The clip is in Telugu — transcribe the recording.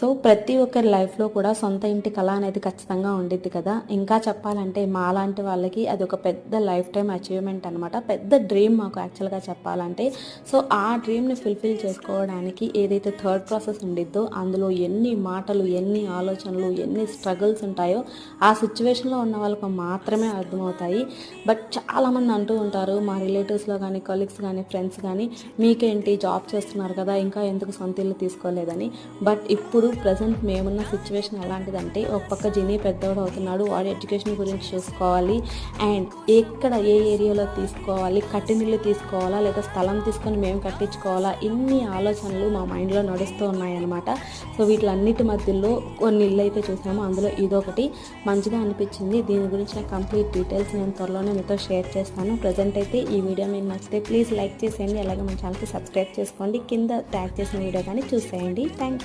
సో ప్రతి ఒక్కరి లైఫ్లో కూడా సొంత ఇంటి కళ అనేది ఖచ్చితంగా ఉండిద్ది కదా. ఇంకా చెప్పాలంటే మాలాంటి వాళ్ళకి అది ఒక పెద్ద లైఫ్ టైం అచీవ్మెంట్ అనమాట. పెద్ద డ్రీమ్ మాకు యాక్చువల్గా చెప్పాలంటే. సో ఆ డ్రీమ్ని ఫుల్ఫిల్ చేసుకోవడానికి ఏదైతే థర్డ్ ప్రాసెస్ ఉండిద్దో అందులో ఎన్ని మాటలు, ఎన్ని ఆలోచనలు, ఎన్ని స్ట్రగుల్స్ ఉంటాయో ఆ సిచ్యువేషన్లో ఉన్న వాళ్ళకు మాత్రమే అర్థమవుతాయి. బట్ చాలామంది అంటూ ఉంటారు, మా రిలేటివ్స్లో కానీ, కొలీగ్స్ కానీ, ఫ్రెండ్స్ కానీ, మీకేంటి జాబ్ చేస్తున్నారు కదా, ఇంకా ఎందుకు సొంత ఇల్లు తీసుకోలేదని. బట్ ఇప్పుడు ప్రజెంట్ మేమున్న సిచ్యువేషన్ ఎలాంటిదంటే, ఒక పక్క జినీ పెద్దవాడు అవుతున్నాడు, వాడి ఎడ్యుకేషన్ గురించి చూసుకోవాలి, అండ్ ఎక్కడ ఏ ఏరియాలో తీసుకోవాలి, కట్టినిల్లు తీసుకోవాలా లేదా స్థలం తీసుకొని మేము కట్టించుకోవాలా, ఇన్ని ఆలోచనలు మా మైండ్లో నడుస్తూ ఉన్నాయన్నమాట. సో వీటిలన్నిటి మధ్యలో కొన్ని ఇల్లు అయితే చూసాము, అందులో ఇదొకటి మంచిగా అనిపించింది. దీని గురించి నాకు కంప్లీట్ డీటెయిల్స్ నేను త్వరలోనే మీతో షేర్ చేస్తాను. ప్రజెంట్ అయితే ఈ వీడియో మీకు నచ్చితే ప్లీజ్ లైక్ చేసేయండి, అలాగే మన ఛానల్కి సబ్స్క్రైబ్ చేసుకోండి, కింద ట్యాగ్ చేసిన వీడియో కానీ చూసేయండి. Thank you.